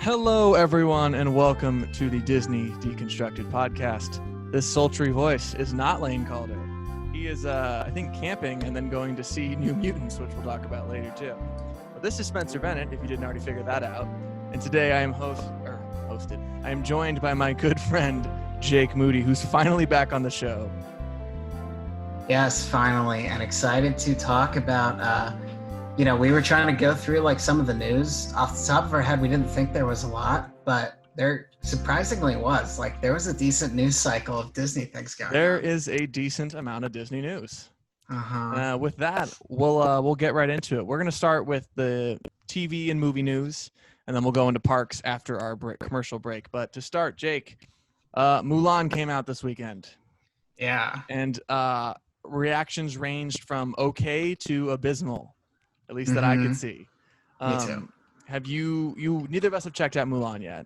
Hello, everyone, and welcome to the Disney Deconstructed podcast. This sultry voice is not Lane Calder. He is, I think, camping and then going to see New Mutants, which we'll talk about later, too. But this is Spencer Bennett, if you didn't already figure that out. And today I am hosted. I am joined by my good friend, Jake Moody, who's finally back on the show. Yes, finally, and excited to talk about, we were trying to go through like some of the news. Off the top of our head, we didn't think there was a lot, but there surprisingly was. Like, there was a decent news cycle of Disney things going on. There is a decent amount of Disney news. Uh-huh. With that, we'll get right into it. We're going to start with the TV and movie news, and then we'll go into parks after our commercial break. But to start, Jake, Mulan came out this weekend. Yeah. And reactions ranged from okay to abysmal, at least that I could see. Me too. Have you neither of us have checked out Mulan yet?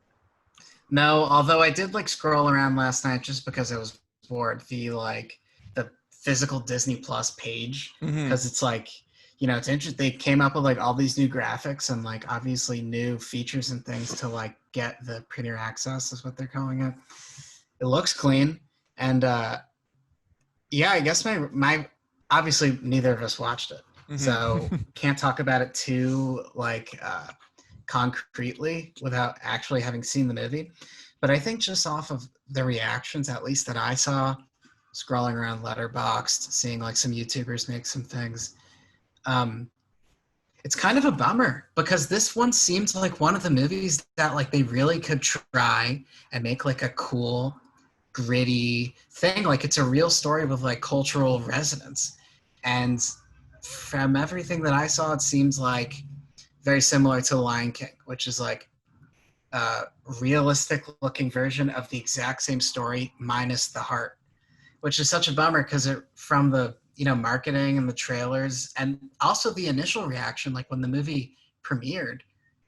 No, although I did like scroll around last night just because I was bored, the physical Disney Plus page, because it's like, it's interesting. They came up with like all these new graphics and like obviously new features and things to like get the premier access is what they're calling it. It looks clean. And yeah, I guess my obviously neither of us watched it. So can't talk about it too concretely without actually having seen the movie. But I think just off of the reactions, at least that I saw, scrolling around Letterboxd, seeing like some YouTubers make some things, it's kind of a bummer because this one seems like one of the movies that like they really could try and make like a cool, gritty thing. Like it's a real story with like cultural resonance. And from everything that I saw, it seems like very similar to Lion King, which is like a realistic looking version of the exact same story minus the heart, which is such a bummer because from the marketing and the trailers and also the initial reaction, like when the movie premiered,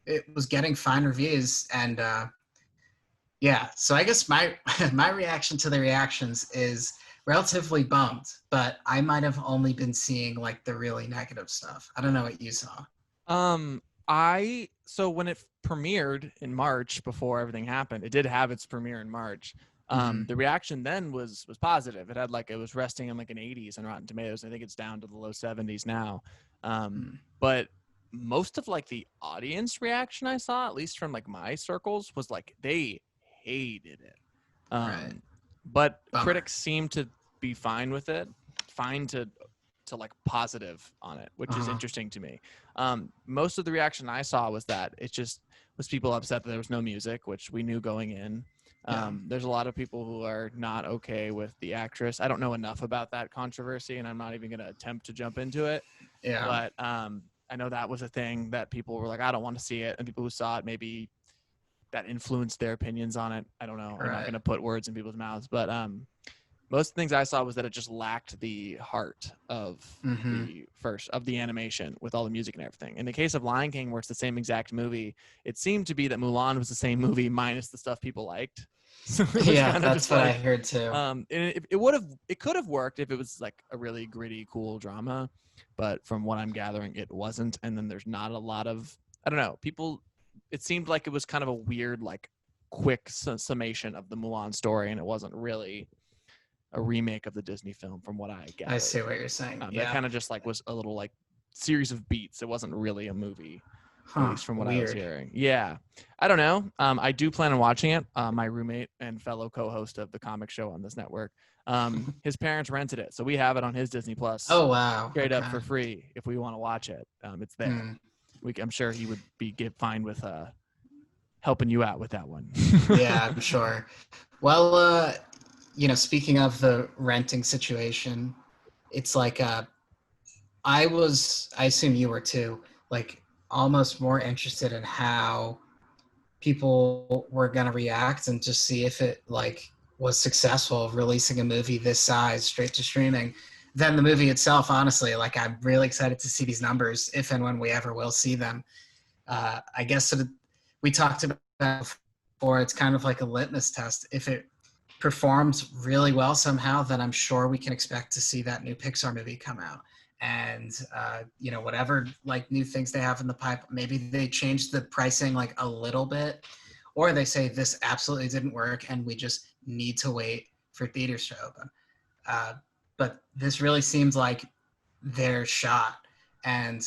it was getting fine reviews. And yeah, so I guess my reaction to the reactions is relatively bummed, but I might have only been seeing like the really negative stuff. I don't know what you saw. So when it premiered in March, before everything happened, it did have its premiere in March. The reaction then was positive. It was resting in like an 80s on Rotten Tomatoes. I think it's down to the low 70s now. But most of like the audience reaction I saw, at least from like my circles, was like they hated it. Right. But Bummer. Critics seem to be fine with it, fine to like positive on it, which is interesting to me. Most of the reaction I saw was that it just was people upset that there was no music, which we knew going in. There's a lot of people who are not okay with the actress. I don't know enough about that controversy, and I'm not even going to attempt to jump into it. Yeah. But I know that was a thing that people were like, I don't want to see it. And people who saw it, maybe that influenced their opinions on it. I don't know. Right. I'm not going to put words in people's mouths. But most of the things I saw was that it just lacked the heart of the animation with all the music and everything. In the case of Lion King, where it's the same exact movie, it seemed to be that Mulan was the same movie minus the stuff people liked. So yeah, that's what I heard too. And it could have worked if it was like a really gritty, cool drama, but from what I'm gathering, it wasn't. And then there's not a lot of, I don't know, people. It seemed like it was kind of a weird, like, quick summation of the Mulan story, and it wasn't really a remake of the Disney film, from what I gathered. I see what you're saying. That kind of just like was a little like series of beats. It wasn't really a movie, at least from what I was hearing. Yeah, I don't know. I do plan on watching it. My roommate and fellow co-host of the comic show on this network, his parents rented it, so we have it on his Disney Plus. Oh wow! Straight up for free if we want to watch it. It's there. I'm sure he would be fine with helping you out with that one. Yeah, I'm sure. Well, speaking of the renting situation, it's like I assume you were too, like almost more interested in how people were going to react and just see if it like was successful releasing a movie this size straight to streaming than the movie itself. Honestly, like I'm really excited to see these numbers if and when we ever will see them. I guess we talked about before, it's kind of like a litmus test. If it performs really well somehow, then I'm sure we can expect to see that new Pixar movie come out. and whatever like new things they have in the pipe. Maybe they change the pricing like a little bit, or they say this absolutely didn't work and we just need to wait for theaters to open. But this really seems like their shot. And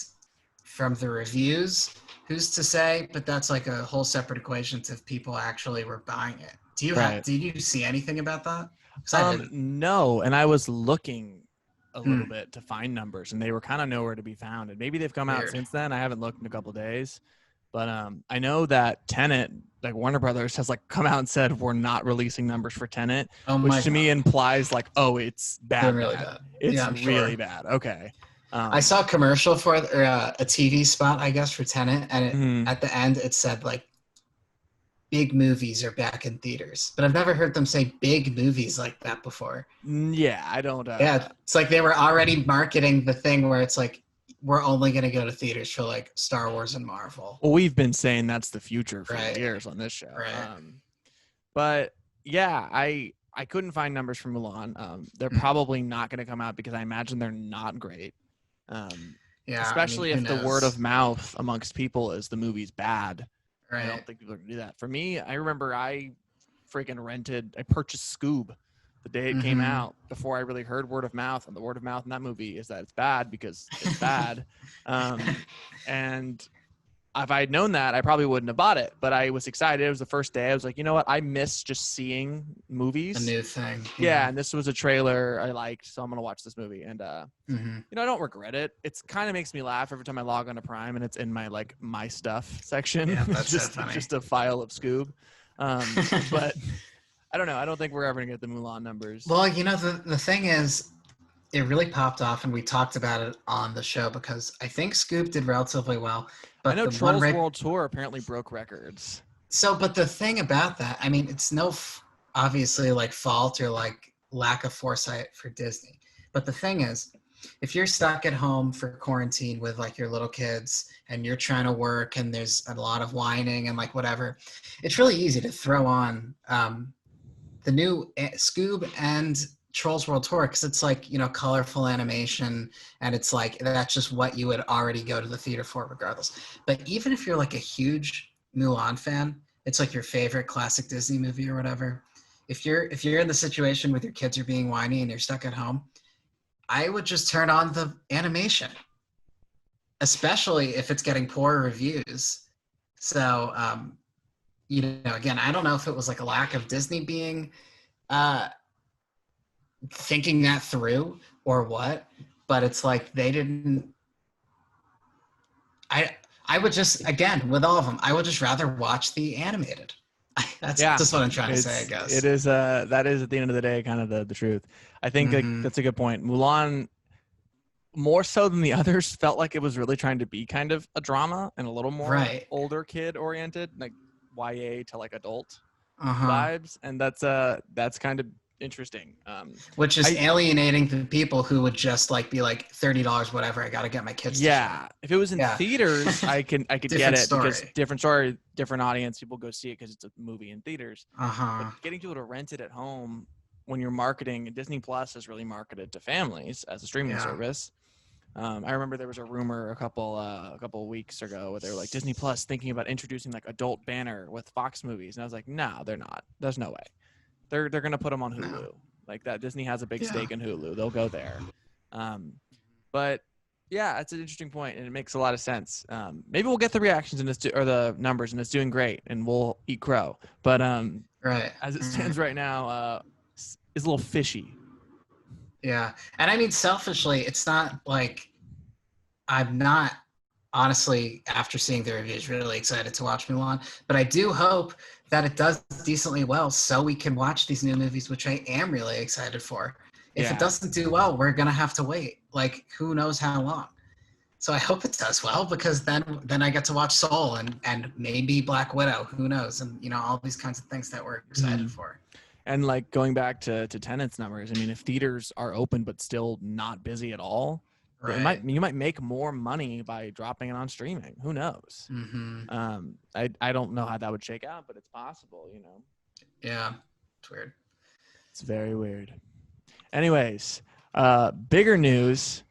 from the reviews, who's to say? But that's like a whole separate equation to if people actually were buying it. Did you see anything about that? 'Cause I didn't. No, and I was looking a little bit to find numbers, and they were kind of nowhere to be found. And maybe they've come out since then. I haven't looked in a couple of days, but I know that Tenet, like Warner Brothers, has like come out and said we're not releasing numbers for Tenet, which to me implies like, oh, it's bad. Really bad. It's really bad. Okay. I saw a commercial for a TV spot, I guess, for Tenet, and at the end it said like, big movies are back in theaters, but I've never heard them say big movies like that before. Yeah, I don't. Yeah, it's like they were already marketing the thing where it's like, we're only going to go to theaters for like Star Wars and Marvel. Well, we've been saying that's the future for years on this show. Right. But yeah, I couldn't find numbers for Mulan. They're probably not going to come out because I imagine they're not great. Especially if the word of mouth amongst people is the movie's bad. Right. I don't think people are going to do that. For me, I remember I purchased Scoob the day it came out before I really heard word of mouth. And the word of mouth in that movie is that it's bad because it's bad. And if I had known that, I probably wouldn't have bought it. But I was excited. It was the first day. I was like, you know what? I miss just seeing movies. A new thing. Yeah, and this was a trailer I liked, so I'm going to watch this movie. And, I don't regret it. It's kind of makes me laugh every time I log on to Prime, and it's in my, like, my stuff section. Yeah, that's just a file of Scoob. But I don't know. I don't think we're ever going to get the Mulan numbers. Well, the thing is, it really popped off, and we talked about it on the show because I think Scoob did relatively well. But I know Trolls World Tour apparently broke records. So, but the thing about that, I mean, it's no obviously like fault or like lack of foresight for Disney. But the thing is, if you're stuck at home for quarantine with like your little kids and you're trying to work and there's a lot of whining and like whatever, it's really easy to throw on the new Scoob and Trolls World Tour because it's like, colorful animation and it's like that's just what you would already go to the theater for regardless. But even if you're like a huge Mulan fan, it's like your favorite classic Disney movie or whatever. If you're in the situation with your kids are being whiny and you're stuck at home, I would just turn on the animation, especially if it's getting poor reviews. So, again, I don't know if it was like a lack of Disney being thinking that through or what, but it's like they didn't. I would just, again, with all of them, I would just rather watch the animated. That's just what I'm trying to say, I guess. It is that is at the end of the day kind of the truth. I think that's a good point. Mulan, more so than the others, felt like it was really trying to be kind of a drama and a little more older kid oriented, like YA to like adult vibes, and that's kind of interesting. Which is alienating the people who would just like be like $30, whatever. I got to get my kids. Yeah, if it was in theaters, I could get it because different story, different audience. People go see it because it's a movie in theaters. But getting people to rent it at home when you're marketing, Disney Plus is really marketed to families as a streaming service. I remember there was a rumor a couple of weeks ago where they were like Disney Plus thinking about introducing like adult banner with Fox movies, and I was like, no, they're not. There's no way. They're gonna put them on Hulu like that. Disney has a big stake in Hulu. They'll go there. But yeah, it's an interesting point, and it makes a lot of sense. Maybe we'll get the reactions in this or the numbers, and it's doing great, and we'll eat crow. But as it stands right now, it's a little fishy. Yeah, and I mean, selfishly, it's not like I'm not honestly, after seeing the reviews, really excited to watch Mulan. But I do hope that it does decently well so we can watch these new movies, which I am really excited for. If it doesn't do well, we're going to have to wait. Like, who knows how long. So I hope it does well because then I get to watch Soul and maybe Black Widow. Who knows? And, all these kinds of things that we're excited for. And, like, going back to Tenet's numbers, I mean, if theaters are open but still not busy at all, you might make more money by dropping it on streaming. Who knows? I don't know how that would shake out, but it's possible, Yeah, it's weird. It's very weird. Anyways, bigger news.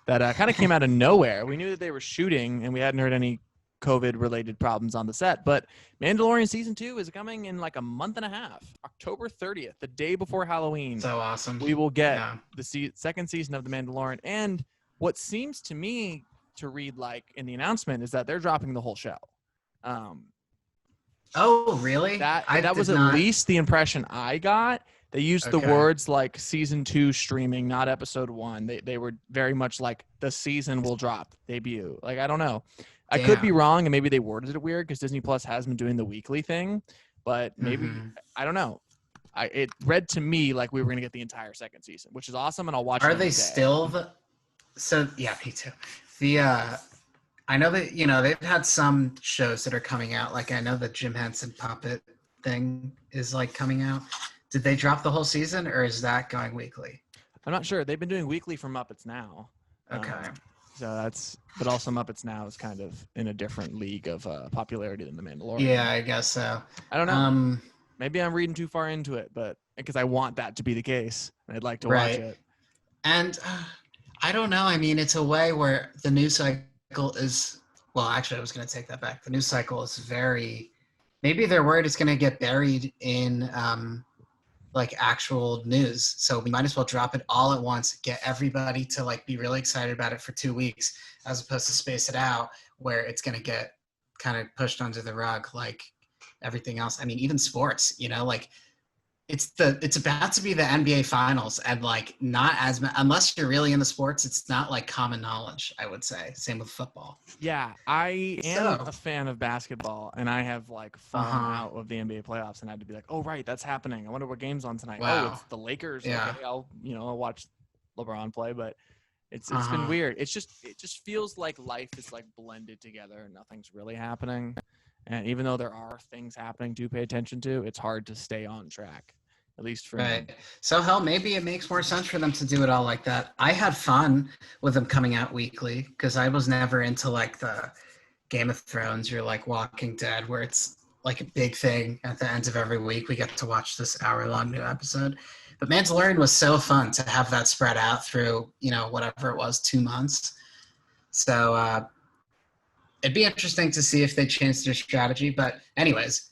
that kind of came out of nowhere. We knew that they were shooting, and we hadn't heard any COVID-related problems on the set. But Mandalorian season 2 is coming in like a month and a half, October 30th, the day before Halloween. So awesome. We will get the second season of The Mandalorian. And what seems to me to read like in the announcement is that they're dropping the whole show. Oh, really? That was at least the impression I got. They used the words like season 2 streaming, not episode 1. They were very much like the season will drop, debut. Like, I don't know. I could be wrong, and maybe they worded it weird because Disney Plus has been doing the weekly thing, but maybe I don't know. It read to me like we were going to get the entire second season, which is awesome, and I'll watch it. Are they still So yeah, me too. I know that they've had some shows that are coming out. Like I know the Jim Henson puppet thing is like coming out. Did they drop the whole season, or is that going weekly? I'm not sure. They've been doing weekly for Muppets Now. Okay. But also Muppets Now is kind of in a different league of popularity than The Mandalorian. Yeah, I guess so. I don't know. Maybe I'm reading too far into it, but because I want that to be the case, I'd like to watch it. And I don't know. I mean, it's a way where the news cycle is. Well, actually, I was going to take that back. The news cycle is very. Maybe they're worried it's going to get buried in like actual news. So we might as well drop it all at once, get everybody to like be really excited about it for 2 weeks, as opposed to space it out where it's going to get kind of pushed under the rug like everything else. I mean, even sports, like it's about to be the NBA finals, and like not as unless you're really into sports, it's not like common knowledge, I would say. Same with football. Yeah, I am a fan of basketball, and I have like fallen out of the NBA playoffs, and I had to be like, oh right, that's happening. I wonder what game's on tonight. Wow. Oh, it's the Lakers. Yeah. Okay, I'll watch LeBron play, but it's been weird. It just feels like life is like blended together and nothing's really happening. And even though there are things happening to pay attention to, it's hard to stay on track. At least for me. So hell, maybe it makes more sense for them to do it all like that. I had fun with them coming out weekly because I was never into like the Game of Thrones or like Walking Dead, where it's like a big thing at the end of every week. We get to watch this hour-long new episode. But Mandalorian was so fun to have that spread out through, whatever it was, 2 months. So it'd be interesting to see if they changed their strategy. But anyways,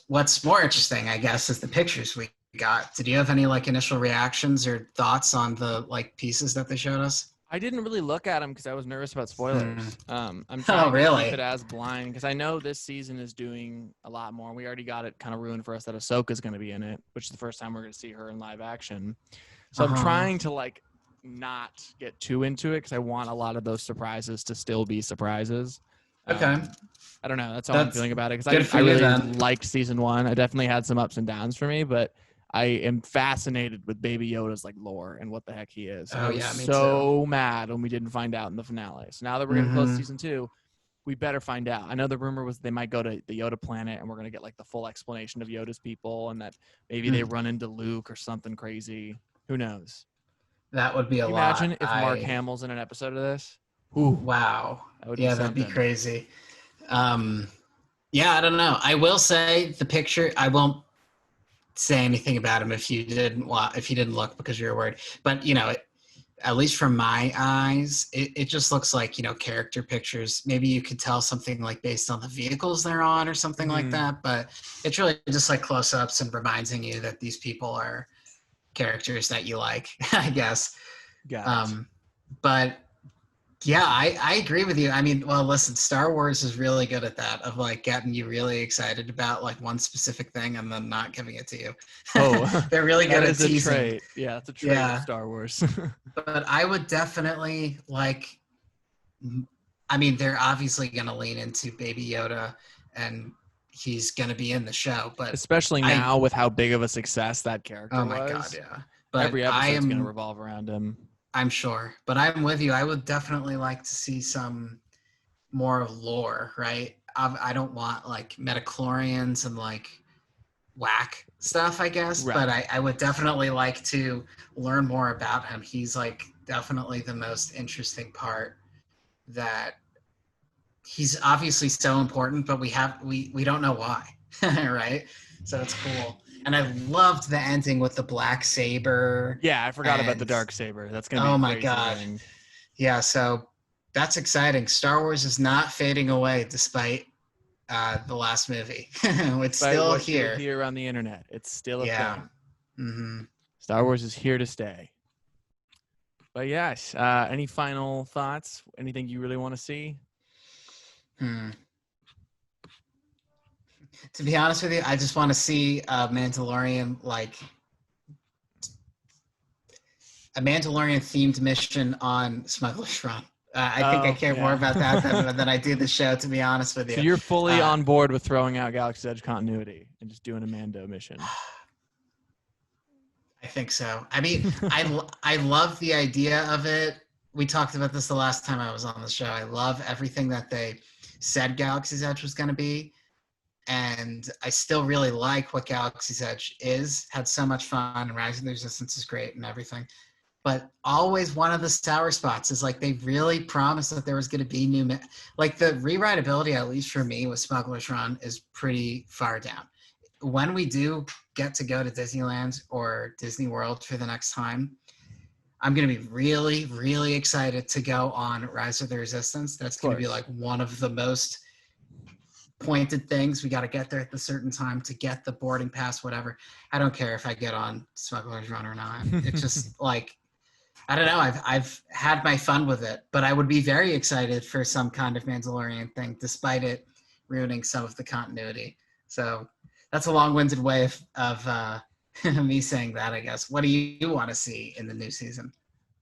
What's more interesting, I guess, is the pictures we got. Did you have any like initial reactions or thoughts on the like pieces that they showed us? I didn't really look at them because I was nervous about spoilers. I'm trying to keep it as blind because I know this season is doing a lot more. We already got it kind of ruined for us that Ahsoka's going to be in it, which is the first time we're going to see her in live action. So I'm trying to like not get too into it because I want a lot of those surprises to still be surprises. Okay. I don't know. That's how I'm feeling about it because I really liked season 1. I definitely had some ups and downs for me, but I am fascinated with Baby Yoda's like lore and what the heck he is. I was so mad when we didn't find out in the finale. So now that we're getting close to season 2, we better find out. I know the rumor was they might go to the Yoda planet and we're going to get like the full explanation of Yoda's people and that maybe they run into Luke or something crazy. Who knows? That would be a lot. Imagine if Mark Hamill's in an episode of this. Ooh, wow. That'd be crazy. I don't know. I will say the picture. I won't say anything about him if you didn't look because you're worried. But at least from my eyes, it just looks like character pictures. Maybe you could tell something like based on the vehicles they're on or something like that. But it's really just like close-ups and reminding you that these people are characters that you like, I guess. But. Yeah, I agree with you. I mean, well, listen, Star Wars is really good at that, of like getting you really excited about like one specific thing and then not giving it to you. Oh, they're really good at teasing. Trait. Yeah, that's a trait of Star Wars. But I would definitely like. I mean, they're obviously going to lean into Baby Yoda, and he's going to be in the show. But especially now with how big of a success that character was. Oh my god, yeah. But every episode's going to revolve around him. I'm sure, but I'm with you. I would definitely like to see some more lore, right? I don't want like metachlorians and like whack stuff, I guess, but I would definitely like to learn more about him. He's like definitely the most interesting part. That he's obviously so important, but we don't know why, right? So it's cool. And I loved the ending with the black saber. Yeah, I forgot about the dark saber. That's gonna be my god. Yeah, so that's exciting. Star Wars is not fading away despite the last movie. It's Despite still what you'll here. hear on the internet, it's still a Yeah. thing. Mm-hmm. Star Wars is here to stay. But yes, any final thoughts? Anything you really want to see? To be honest with you, I just want to see a Mandalorian themed mission on Smuggler's Run. I think I care more about that than I do the show, to be honest with you. So you're fully on board with throwing out Galaxy's Edge continuity and just doing a Mando mission. I think so. I mean, I love the idea of it. We talked about this the last time I was on the show. I love everything that they said Galaxy's Edge was going to be. And I still really like what Galaxy's Edge is. Had so much fun, and Rise of the Resistance is great and everything. But always one of the sour spots is like they really promised that there was going to be new, like the rewritability, at least for me, with Smuggler's Run is pretty far down. When we do get to go to Disneyland or Disney World for the next time, I'm going to be really, really excited to go on Rise of the Resistance. That's going to be like one of the most pointed things. We got to get there at the certain time to get the boarding pass, whatever. I don't care if I get on Smuggler's Run or not. It's just like, I don't know. I've had my fun with it, but I would be very excited for some kind of Mandalorian thing, despite it ruining some of the continuity. So that's a long-winded way of me saying that, I guess. What do you want to see in the new season?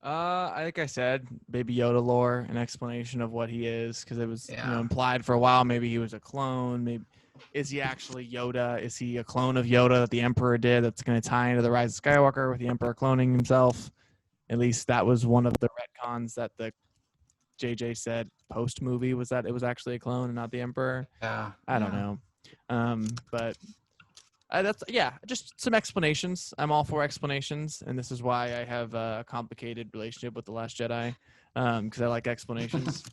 Like I said, Baby Yoda lore, an explanation of what he is, because it was implied for a while. Maybe he was a clone. Maybe is he actually Yoda? Is he a clone of Yoda that the Emperor did? That's going to tie into the Rise of Skywalker with the Emperor cloning himself. At least that was one of the retcons that the JJ said post movie was that it was actually a clone and not the Emperor. Yeah, I don't know, but. That's just some explanations. I'm all for explanations, and this is why I have a complicated relationship with The Last Jedi, because I like explanations.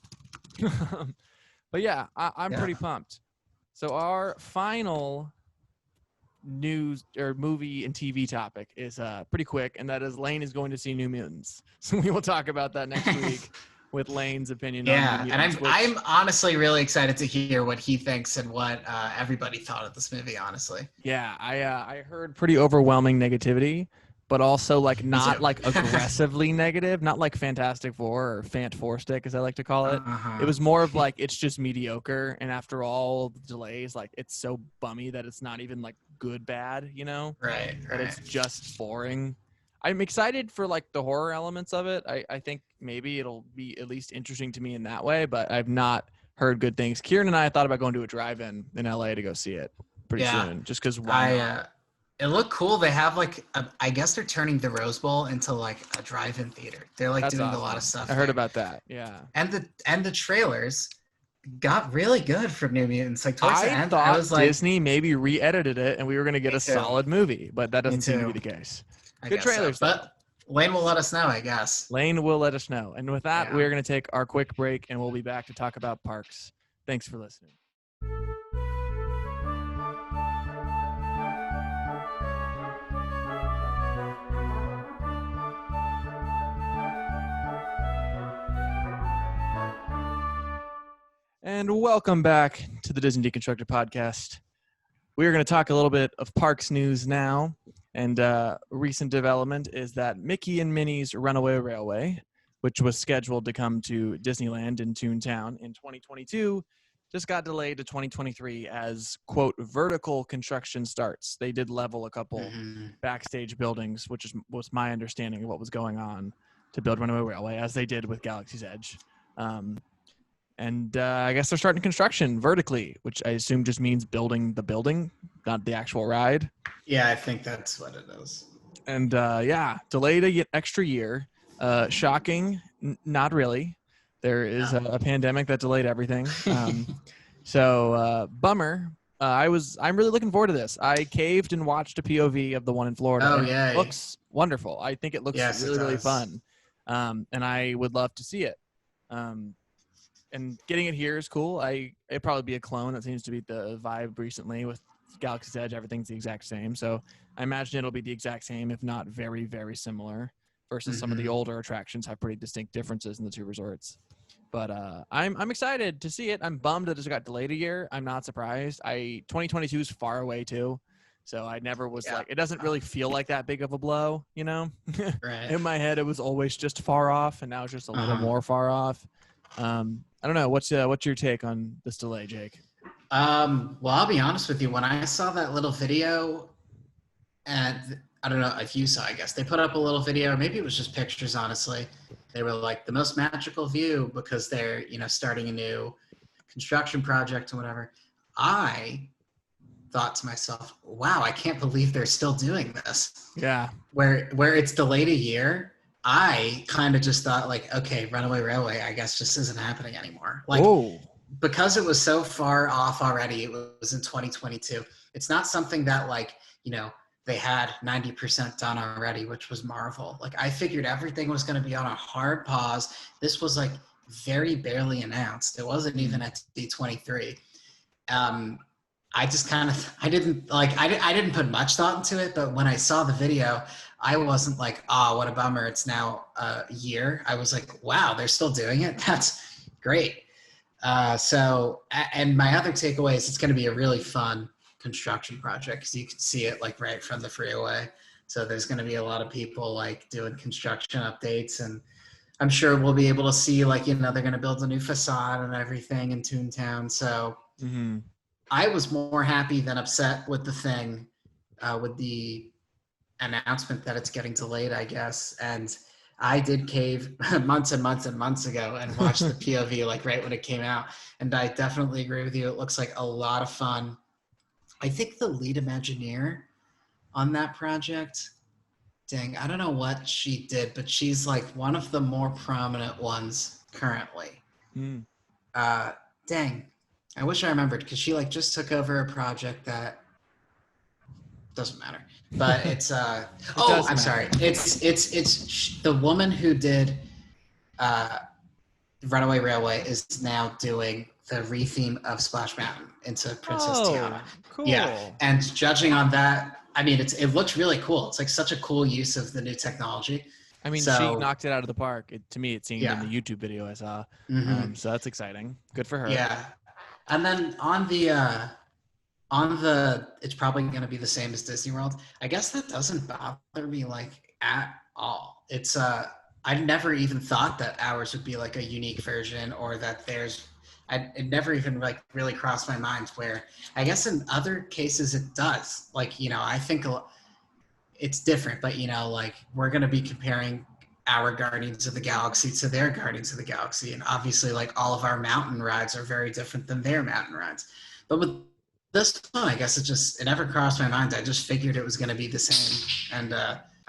But yeah, I'm pretty pumped. So our final news or movie and TV topic is pretty quick, and that is Lane is going to see New Mutants. So we will talk about that next week. With Lane's opinion on New Mutants, and I'm honestly really excited to hear what he thinks and what everybody thought of this movie, honestly. Yeah, I heard pretty overwhelming negativity, but also like not like aggressively negative, not like Fantastic Four or Fant Four Stick as I like to call it. It was more of like it's just mediocre, and after all the delays, like it's so bummy that it's not even like good bad, you know? Right. But it's just boring. I'm excited for like the horror elements of it. I think maybe it'll be at least interesting to me in that way, but I've not heard good things. Kieran and I thought about going to a drive-in in LA to go see it pretty soon, just because it looked cool. They have like I guess they're turning the Rose Bowl into like a drive-in theater. They're like doing a lot of stuff. I heard about that. Yeah. And the trailers got really good from New Mutants. Like towards the end, I was like Disney maybe re-edited it and we were going to get a solid movie, but that doesn't seem to be the case. Good trailers, but Lane will let us know, I guess. Lane will let us know. And with that, we're going to take our quick break, and we'll be back to talk about parks. Thanks for listening. And welcome back to the Disney Deconstructed podcast. We're going to talk a little bit of parks news now. And recent development is that Mickey and Minnie's Runaway Railway, which was scheduled to come to Disneyland in Toontown in 2022, just got delayed to 2023 as, quote, vertical construction starts. They did level a couple backstage buildings, which was my understanding of what was going on to build Runaway Railway, as they did with Galaxy's Edge. And I guess they're starting construction vertically, which I assume just means building the building, not the actual ride. Yeah, I think that's what it is. And delayed an extra year. Shocking, not really. There is a pandemic that delayed everything. So bummer. I'm really looking forward to this. I caved and watched a POV of the one in Florida. Oh, yeah. It looks wonderful. I think it looks really fun. And I would love to see it. And getting it here is cool. It'd probably be a clone. That seems to be the vibe recently with Galaxy's Edge. Everything's the exact same. So I imagine it'll be the exact same, if not very, very similar. versus some of the older attractions have pretty distinct differences in the two resorts. But I'm excited to see it. I'm bummed that it got delayed a year. I'm not surprised. 2022 is far away too, so I never was like, it doesn't really feel like that big of a blow, you know. Right. In my head, it was always just far off, and now it's just a little more far off. I don't know. What's your take on this delay, Jake? Well, I'll be honest with you. When I saw that little video, and I don't know if you saw, I guess they put up a little video, or maybe it was just pictures, honestly. They were like the most magical view because they're, starting a new construction project or whatever. I thought to myself, wow, I can't believe they're still doing this. Yeah. Where it's delayed a year, I kind of just thought like, okay, Runaway Railway, I guess just isn't happening anymore. Like, because it was so far off already, it was in 2022. It's not something that like, they had 90% done already, which was Marvel. Like, I figured everything was going to be on a hard pause. This was like very barely announced. It wasn't even at D23. I just kind of, I didn't put much thought into it, but when I saw the video, I wasn't like, what a bummer. It's now a year. I was like, wow, they're still doing it. That's great. And my other takeaway is it's going to be a really fun construction project because you can see it like right from the freeway. So there's going to be a lot of people like doing construction updates, and I'm sure we'll be able to see like, they're going to build a new facade and everything in Toontown. So I was more happy than upset with the thing, with the announcement that it's getting delayed, I guess. And I did cave months and months and months ago and watched the POV like right when it came out. And I definitely agree with you. It looks like a lot of fun. I think the lead Imagineer on that project, dang, I don't know what she did, but she's like one of the more prominent ones currently. Dang, I wish I remembered because she like just took over a project that doesn't matter. But it's I'm sorry. It's the woman who did Runaway Railway is now doing the retheme of Splash Mountain into Princess Tiana. Cool. Yeah, and judging on that, I mean, it looks really cool. It's like such a cool use of the new technology. I mean, she knocked it out of the park. To me, it seemed in the YouTube video I saw. So that's exciting. Good for her. Yeah, and then on the it's probably going to be the same as Disney World. I guess that doesn't bother me like at all. It's I never even thought that ours would be like a unique version, or that it never even like really crossed my mind, where I guess in other cases it does. Like, I think it's different, but like we're going to be comparing our Guardians of the Galaxy to their Guardians of the Galaxy. And obviously like all of our mountain rides are very different than their mountain rides. But with this one, I guess it never crossed my mind. I just figured it was going to be the same. And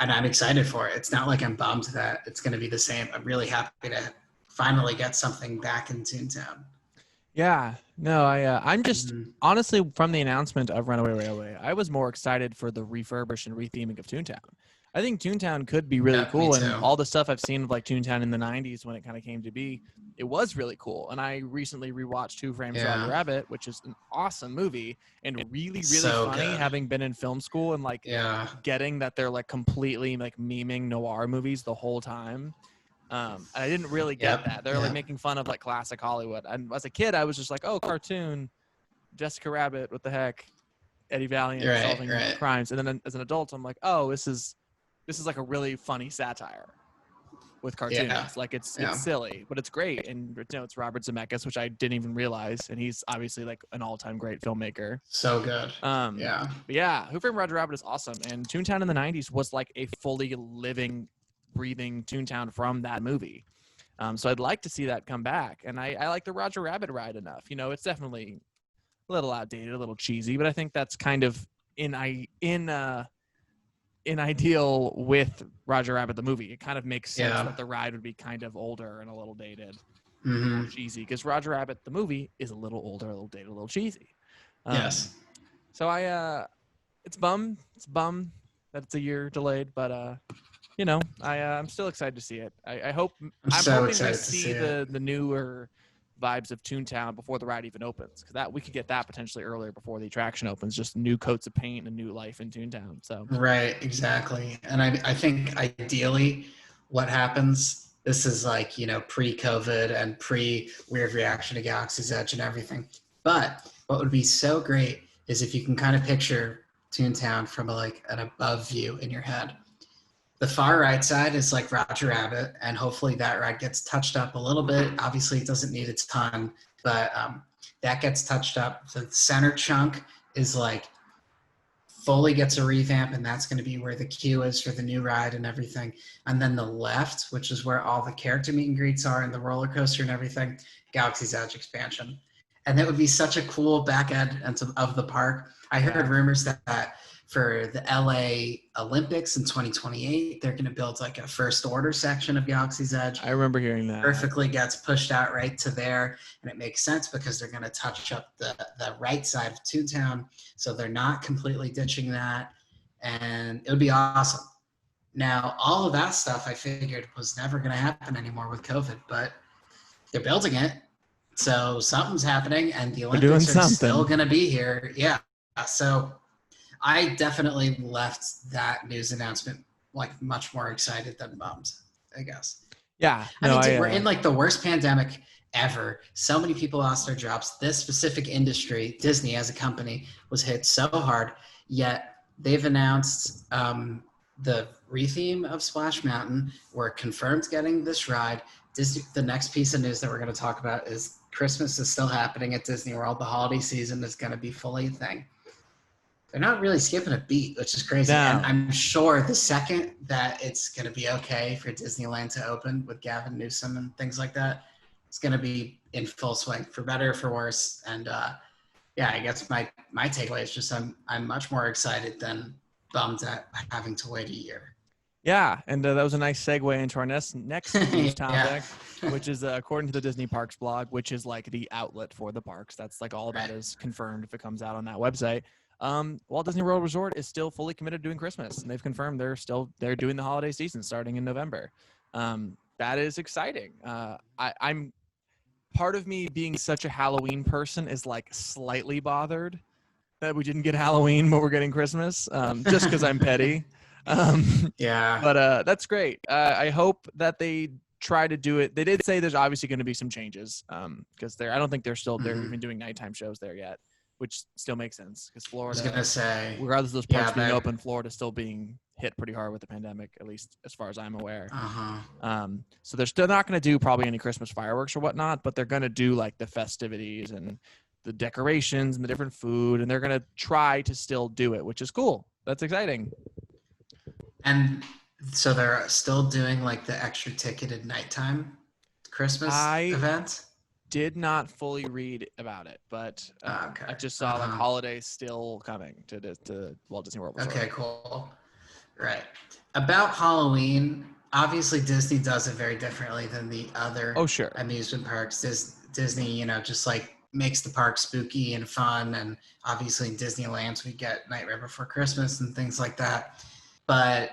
I'm excited for it. It's not like I'm bummed that it's going to be the same. I'm really happy to finally get something back in Toontown. Yeah, no, I'm just honestly, from the announcement of Runaway Railway, I was more excited for the refurbish and retheming of Toontown. I think Toontown could be really cool, and all the stuff I've seen of like Toontown in the 90s when it kind of came to be, it was really cool. And I recently rewatched Who Framed Roger Rabbit, which is an awesome movie and really, really so funny, good. having been in film school and like getting that they're like completely like memeing noir movies the whole time. And I didn't really get that. They're like making fun of like classic Hollywood. And as a kid, I was just like, oh, cartoon, Jessica Rabbit, what the heck, Eddie Valiant solving crimes. And then as an adult, I'm like, oh, this is like a really funny satire with cartoons. Like it's silly, but it's great. And it's Robert Zemeckis, which I didn't even realize, and he's obviously like an all-time great filmmaker. So good. But yeah, Who Framed Roger Rabbit is awesome, and Toontown in the 90s was like a fully living, breathing Toontown from that movie. So I'd like to see that come back. And I like the Roger Rabbit ride enough. It's definitely a little outdated, a little cheesy, but I think that's kind of in ideal with Roger Rabbit the movie. It kind of makes sense that the ride would be kind of older and a little dated, a little cheesy, because Roger Rabbit the movie is a little older, a little dated, a little cheesy. So it's bummed that it's a year delayed, but I'm still excited to see it. I'm hoping we see the newer vibes of Toontown before the ride even opens, because that we could get that potentially earlier before the attraction opens, just new coats of paint and new life in Toontown. So right, exactly. And I think ideally what happens. This is like, pre-COVID and pre-weird reaction to Galaxy's Edge and everything. But what would be so great is if you can kind of picture Toontown from an above view in your head. The far right side is like Roger Rabbit, and hopefully that ride gets touched up a little bit. Obviously, it doesn't need a ton, but that gets touched up. The center chunk is like fully gets a revamp, and that's going to be where the queue is for the new ride and everything. And then the left, which is where all the character meet and greets are and the roller coaster and everything, Galaxy's Edge expansion. And that would be such a cool back end of the park. I heard rumors that for the LA Olympics in 2028, they're going to build like a first order section of Galaxy's Edge. I remember hearing that. Perfectly gets pushed out right to there. And it makes sense because they're going to touch up the right side of Toontown. So they're not completely ditching that. And it would be awesome. Now, all of that stuff I figured was never going to happen anymore with COVID, but they're building it. So something's happening, and the Olympics are still going to be here. Yeah. So I definitely left that news announcement like much more excited than bummed, I guess. Yeah. No, we're in like the worst pandemic ever. So many people lost their jobs. This specific industry, Disney as a company, was hit so hard, yet they've announced the retheme of Splash Mountain. We're confirmed getting this ride. Disney, the next piece of news that we're going to talk about is Christmas is still happening at Disney World. The holiday season is going to be fully a thing. They're not really skipping a beat, which is crazy. No. And I'm sure the second that it's going to be okay for Disneyland to open with Gavin Newsom and things like that, it's going to be in full swing, for better or for worse. And I guess my takeaway is just I'm much more excited than bummed at having to wait a year. Yeah, and that was a nice segue into our next news topic, which is according to the Disney Parks blog, which is like the outlet for the parks. That's like all that is confirmed if it comes out on that website. Walt Disney World Resort is still fully committed to doing Christmas, and they've confirmed they're doing the holiday season starting in November. That is exciting. I'm part of me being such a Halloween person is like slightly bothered that we didn't get Halloween, but we're getting Christmas, just because I'm petty. But that's great. I hope that they try to do it. They did say there's obviously going to be some changes because I don't think they're even doing nighttime shows there yet, which still makes sense because Florida, I was gonna say, regardless of those parks being open, Florida's still being hit pretty hard with the pandemic, at least as far as I'm aware. So they're still not going to do probably any Christmas fireworks or whatnot, but they're going to do like the festivities and the decorations and the different food, and they're going to try to still do it, which is cool. That's exciting. And so they're still doing like the extra ticketed nighttime Christmas event? Did not fully read about it, but I just saw like holidays still coming to Walt Disney World Resort. Okay, cool. Right. About Halloween, obviously Disney does it very differently than the other amusement parks. Disney, just like makes the park spooky and fun, and obviously in Disneyland we get Nightmare Before Christmas and things like that. But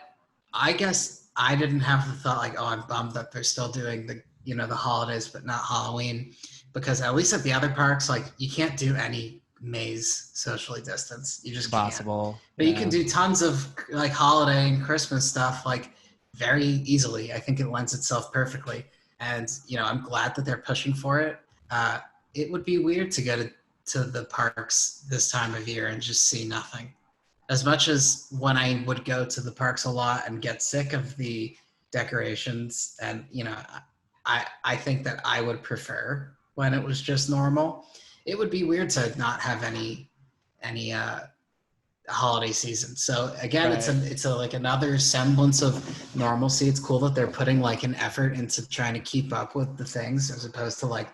I guess I didn't have the thought like, oh, I'm bummed that they're still doing the holidays, but not Halloween, because at least at the other parks, like you can't do any maze socially distanced. You just possible. Can't. But you can do tons of like holiday and Christmas stuff like very easily. I think it lends itself perfectly. And, I'm glad that they're pushing for it. It would be weird to go to the parks this time of year and just see nothing. As much as when I would go to the parks a lot and get sick of the decorations, and I think that I would prefer when it was just normal. It would be weird to not have any holiday season. So again, it's like another semblance of normalcy. It's cool that they're putting like an effort into trying to keep up with the things as opposed to like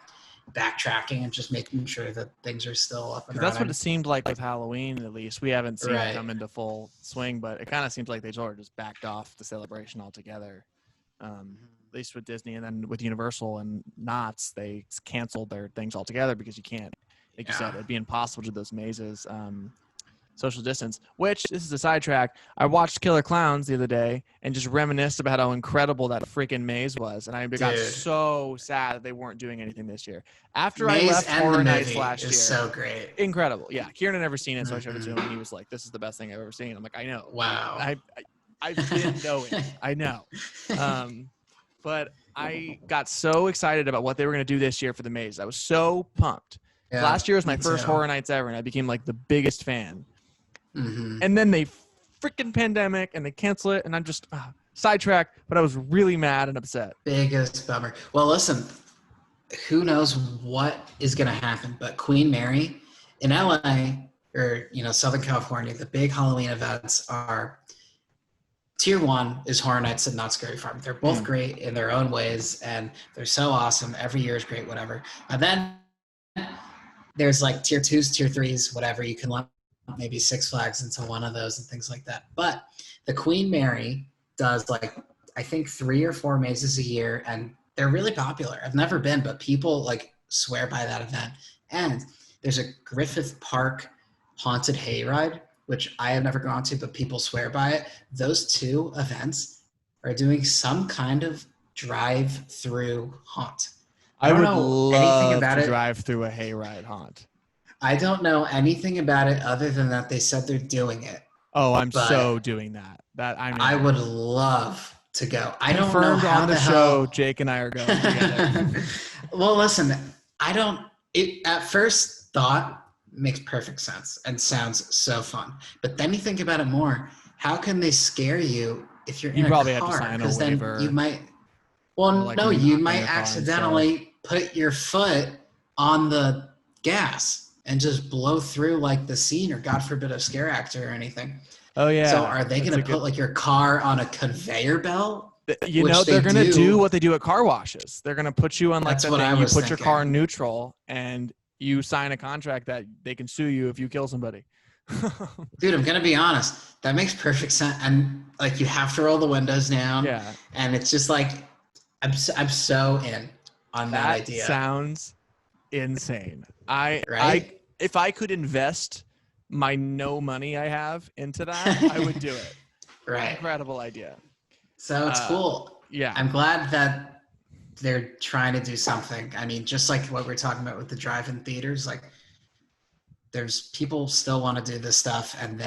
backtracking and just making sure that things are still up and running. That's what it seemed like with Halloween, at least. We haven't seen it come into full swing, but it kind of seems like they sort of just backed off the celebration altogether. At least with Disney, and then with Universal and Knott's, they canceled their things altogether because you can't, like you said, it'd be impossible to do those mazes. Social distance, which this is a sidetrack. I watched Killer Clowns the other day and just reminisced about how incredible that freaking maze was. And I got so sad that they weren't doing anything this year. After I left Horror Nights last year. So great. Incredible. Yeah. Kieran had never seen it, so I showed it to him and he was like, this is the best thing I've ever seen. I'm like, I know. Wow. I've been knowing. I know. But I got so excited about what they were going to do this year for the maze. I was so pumped. Yeah, Last year was my me first too. Horror Nights ever, and I became like the biggest fan. Mm-hmm. And then they freaking pandemic, and they cancel it, and I'm just sidetracked. But I was really mad and upset. Biggest bummer. Well, listen, who knows what is going to happen, but Queen Mary in LA or, Southern California, the big Halloween events are Tier 1 is Horror Nights and Not Scary Farm. They're both great in their own ways, and they're so awesome. Every year is great, whatever. And then there's like Tier 2s, Tier 3s, whatever. You can lump maybe Six Flags into one of those and things like that. But the Queen Mary does like, I think 3 or 4 mazes a year, and they're really popular. I've never been, but people like swear by that event. And there's a Griffith Park haunted hayride, which I have never gone to, but people swear by it. Those 2 events are doing some kind of drive-through haunt. I would don't know love anything about to it. drive through a hayride haunt. I don't know anything about it other than that they said they're doing it. Oh, I'm But so doing that. I would love to go. I don't know Confirmed how on the show. hell. Jake and I are going together. Well, listen, it at first thought makes perfect sense and sounds so fun. But then you think about it more. How can they scare you if you're in a car? probably have to sign a Because then waiver. you might. Well, Like no, not you in might your car and accidentally put your foot on the gas and just blow through like the scene, or God forbid, a scare actor or anything. Oh yeah. So are they going to put good... like your car on a conveyor belt? You know, they're going to do what they do at car washes. They're going to put you on like that thing. You put your car in neutral and you sign a contract that they can sue you if you kill somebody. Dude, I'm going to be honest. That makes perfect sense. And like you have to roll the windows down. Yeah. And it's just like, I'm so in on that idea. That sounds insane. Right? If I could invest my no money I have into that, I would do it. Right. Incredible idea. So it's cool. Yeah. I'm glad that they're trying to do something. I mean, just like what we're talking about with the drive-in theaters, like there's people still want to do this stuff, and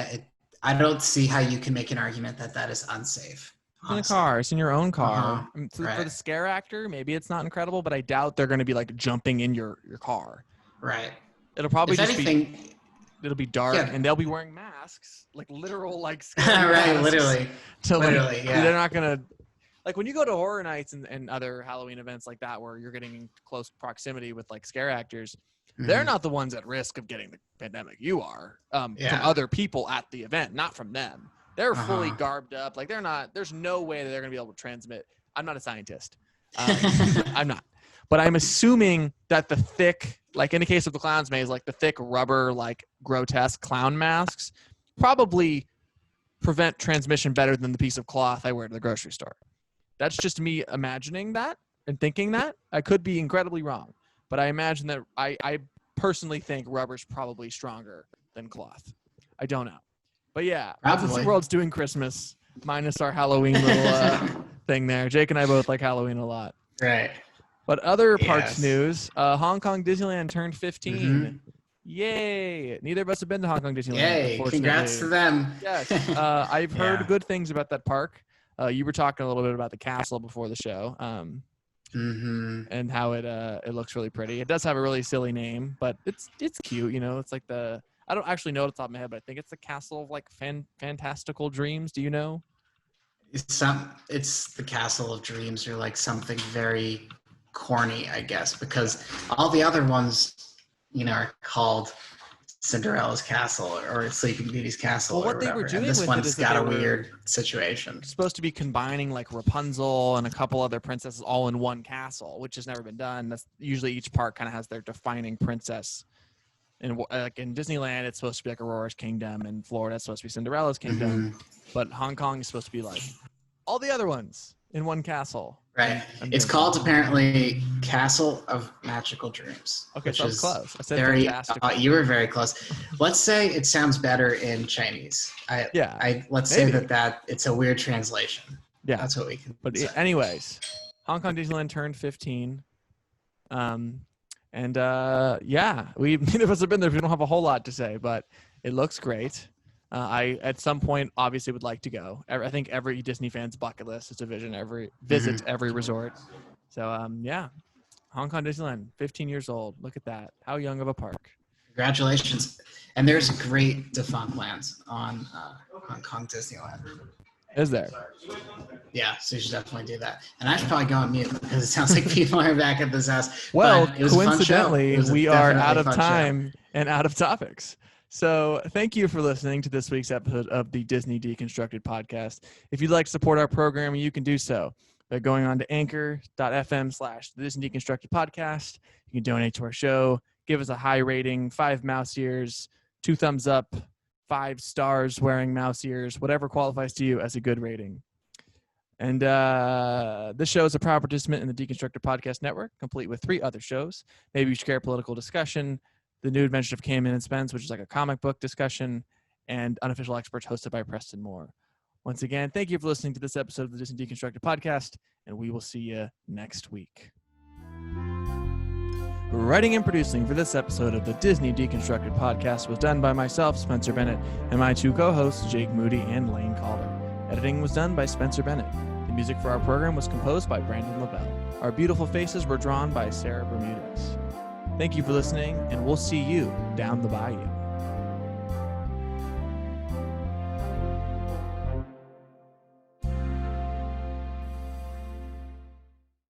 I don't see how you can make an argument that is unsafe. In a car, it's in your own car. Right. For the scare actor, maybe it's not incredible, but I doubt they're going to be like jumping in your car. Right. It'll probably it'll be dark, yeah. and they'll be wearing masks, like literal like right, literally. Yeah. They're not gonna like when you go to horror nights and other Halloween events like that where you're getting in close proximity with like scare actors. Mm-hmm. They're not the ones at risk of getting the pandemic. You are from other people at the event, not from them. They're fully garbed up. Like there's no way that they're going to be able to transmit. I'm not a scientist. I'm not. But I'm assuming that the thick, like in the case of the clown's maze, like the thick rubber, like grotesque clown masks probably prevent transmission better than the piece of cloth I wear to the grocery store. That's just me imagining that and thinking that. I could be incredibly wrong. But I imagine that I personally think rubber's probably stronger than cloth. I don't know. But yeah, the world's doing Christmas minus our Halloween little thing there. Jake and I both like Halloween a lot. Right. But other parks news, Hong Kong Disneyland turned 15. Mm-hmm. Yay. Neither of us have been to Hong Kong Disneyland. Yay. Congrats to them. Yes. I've heard good things about that park. You were talking a little bit about the castle before the show. And how it looks really pretty. It does have a really silly name, but it's cute. You know, it's like I don't actually know off the top of my head, but I think it's the Castle of like Fantastical Dreams. Do you know? It's the Castle of Dreams, or like something very corny, I guess, because all the other ones, are called Cinderella's Castle or Sleeping Beauty's Castle. Well, what or they whatever. were doing and this with one's it is got a weird situation. Supposed to be combining like Rapunzel and a couple other princesses all in one castle, which has never been done. That's usually each park kind of has their defining princess. And like in Disneyland, it's supposed to be like Aurora's Kingdom, and Florida, it's supposed to be Cinderella's Kingdom, but Hong Kong is supposed to be like all the other ones in one castle. Right. It's called apparently Castle of Magical Dreams. Okay, so I was close. I said very, fantastical. you were very close. Let's say it sounds better in Chinese. Let's say that it's a weird translation. Yeah, that's what we can. But say. Anyways, Hong Kong Disneyland turned 15. We neither of us have been there. We don't have a whole lot to say, but it looks great. I at some point obviously would like to go. I think every Disney fan's bucket list is to visit every resort. So yeah, Hong Kong Disneyland, 15 years old. Look at that. How young of a park. Congratulations. And there's great defunct lands on Hong Kong Disneyland. Is there? Yeah, so you should definitely do that. And I should probably go on mute because it sounds like people are back at this house. Well, But it was a fun show. coincidentally, It was a we are definitely out of fun time and out of topics. So thank you for listening to this week's episode of the Disney Deconstructed podcast. If you'd like to support our programming, you can do so by going on to anchor.fm/the Disney Deconstructed podcast. You can donate to our show, give us a high rating, 5 mouse ears, 2 thumbs up, 5 stars wearing mouse ears, whatever qualifies to you as a good rating. And this show is a proud participant in the Deconstructed Podcast Network, complete with 3 other shows. Maybe You Should Care Political Discussion, The New Adventures of Cayman and Spence, which is like a comic book discussion, and Unofficial Experts hosted by Preston Moore. Once again, thank you for listening to this episode of the Disney Deconstructed Podcast, and we will see you next week. Writing and producing for this episode of the Disney Deconstructed Podcast was done by myself, Spencer Bennett, and my 2 co-hosts, Jake Moody and Lane Calder. Editing was done by Spencer Bennett. The music for our program was composed by Brandon Lavelle. Our beautiful faces were drawn by Sarah Bermudez. Thank you for listening, and we'll see you down the bayou.